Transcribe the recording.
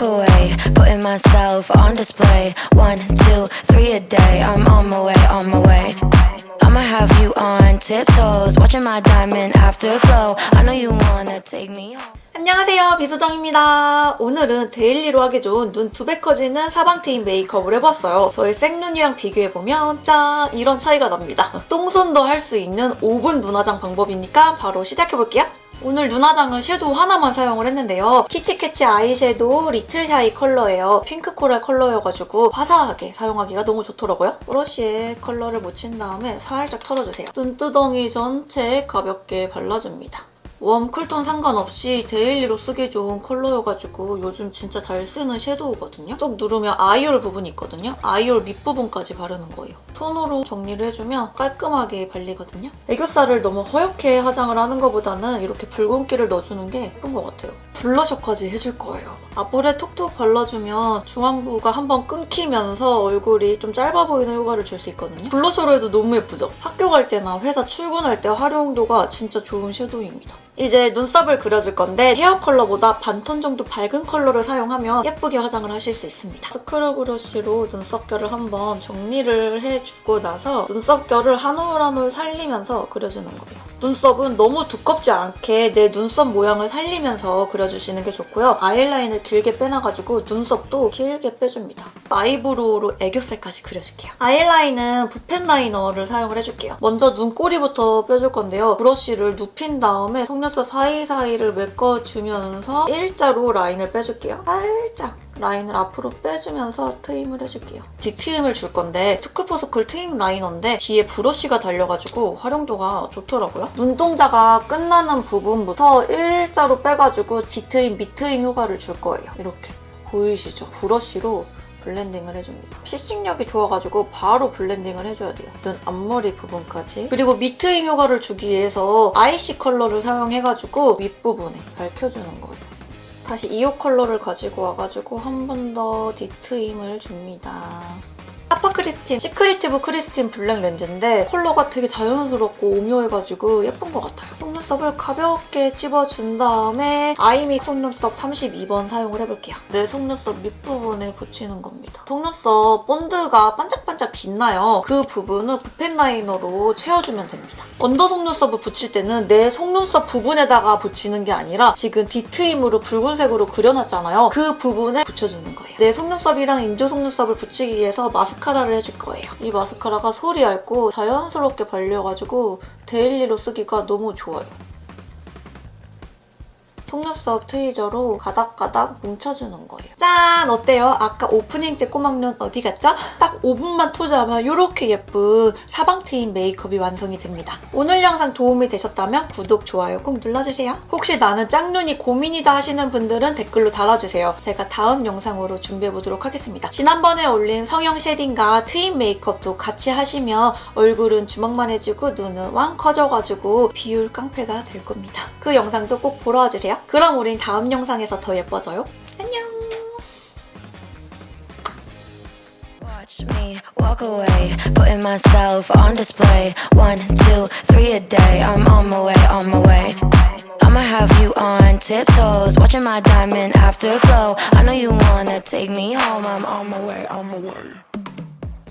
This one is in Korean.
walk away, putting myself on display. 1, 2, 3 a day. I'm on my way, on my way. I'ma have you on tiptoes, watching my diamond afterglow. I know you wanna take me home. 안녕하세요, 비수정입니다. 오늘은 데일리로 하기 좋은 눈 2배 커지는 사방트인 메이크업을 해봤어요. 저의 생눈이랑 비교해보면 짠! 이런 차이가 납니다. 똥손도 할 수 있는 5분 눈화장 방법이니까 바로 시작해볼게요. 오늘 눈화장은 섀도우 하나만 사용을 했는데요. 키치캐치 아이섀도우 리틀 샤이 컬러예요. 핑크 코랄 컬러여가지고 화사하게 사용하기가 너무 좋더라고요. 브러쉬에 컬러를 묻힌 다음에 살짝 털어주세요. 눈두덩이 전체에 가볍게 발라줍니다. 웜, 쿨톤 상관없이 데일리로 쓰기 좋은 컬러여가지고 요즘 진짜 잘 쓰는 섀도우거든요. 쏙 누르면 아이홀 부분이 있거든요. 아이홀 밑부분까지 바르는 거예요. 톤으로 정리를 해주면 깔끔하게 발리거든요. 애교살을 너무 허옇게 화장을 하는 것보다는 이렇게 붉은기를 넣어주는 게 예쁜 것 같아요. 블러셔까지 해줄 거예요. 앞볼에 톡톡 발라주면 중앙부가 한번 끊기면서 얼굴이 좀 짧아 보이는 효과를 줄 수 있거든요. 블러셔로 해도 너무 예쁘죠? 학교 갈 때나 회사 출근할 때 활용도가 진짜 좋은 섀도우입니다. 이제 눈썹을 그려줄 건데 헤어 컬러보다 반톤 정도 밝은 컬러를 사용하면 예쁘게 화장을 하실 수 있습니다. 스크류 브러쉬로 눈썹결을 한번 정리를 해주고 나서 눈썹결을 한 올 한 올 살리면서 그려주는 거예요. 눈썹은 너무 두껍지 않게 내 눈썹 모양을 살리면서 그려주시는 게 좋고요. 아이라인을 길게 빼놔가지고 눈썹도 길게 빼줍니다. 아이브로우로 애교살까지 그려줄게요. 아이라인은 붓펜 라이너를 사용을 해줄게요. 먼저 눈꼬리부터 빼줄 건데요. 브러쉬를 눕힌 다음에 속눈썹 사이사이를 메꿔주면서 일자로 라인을 빼줄게요. 살짝 라인을 앞으로 빼주면서 트임을 해줄게요. 뒤트임을 줄 건데 투쿨포스쿨 트임 라이너인데 뒤에 브러쉬가 달려가지고 활용도가 좋더라고요. 눈동자가 끝나는 부분부터 일자로 빼가지고 뒤트임, 밑트임 효과를 줄 거예요. 이렇게 보이시죠? 브러쉬로 블렌딩을 해줍니다. 피싱력이 좋아가지고 바로 블렌딩을 해줘야 돼요. 눈 앞머리 부분까지. 그리고 밑트임 효과를 주기 위해서 아이시 컬러를 사용해가지고 윗부분에 밝혀주는 거예요. 다시 2호 컬러를 가지고 와가지고 한 번 더 뒤트임을 줍니다. 아파 크리스틴 시크리티브 크리스틴 블랙 렌즈인데 컬러가 되게 자연스럽고 오묘해가지고 예쁜 것 같아요. 속눈썹을 가볍게 찝어준 다음에 아이미 속눈썹 32번 사용을 해볼게요. 내 속눈썹 밑부분에 붙이는 겁니다. 속눈썹 본드가 반짝반짝 빛나요. 그 부분은 붓펜 라이너로 채워주면 됩니다. 언더 속눈썹을 붙일 때는 내 속눈썹 부분에다가 붙이는 게 아니라 지금 뒤트임으로 붉은색으로 그려놨잖아요. 그 부분에 붙여주는 거예요. 내 속눈썹이랑 인조 속눈썹을 붙이기 위해서 마스카라를 해줄 거예요. 이 마스카라가 솔이 얇고 자연스럽게 발려가지고 데일리로 쓰기가 너무 좋아요. 속눈썹 트위저로 가닥가닥 뭉쳐주는 거예요. 짠! 어때요? 아까 오프닝 때 꼬막눈 어디 갔죠? 딱 5분만 투자하면 이렇게 예쁜 사방트인 메이크업이 완성이 됩니다. 오늘 영상 도움이 되셨다면 구독, 좋아요 꼭 눌러주세요. 혹시 나는 짝눈이 고민이다 하시는 분들은 댓글로 달아주세요. 제가 다음 영상으로 준비해보도록 하겠습니다. 지난번에 올린 성형 쉐딩과 트임 메이크업도 같이 하시면 얼굴은 주먹만 해지고 눈은 왕 커져가지고 비율 깡패가 될 겁니다. 그 영상도 꼭 보러 와주세요. 그럼 우린 다음 영상에서 더 예뻐져요. 안녕! Watch me walk away, putting myself on display. 1, 2, 3 a day. I'm on my way, on my way. I'ma have you on tiptoes, watching my diamond afterglow. I know you wanna take me home. I'm on my way, on my way.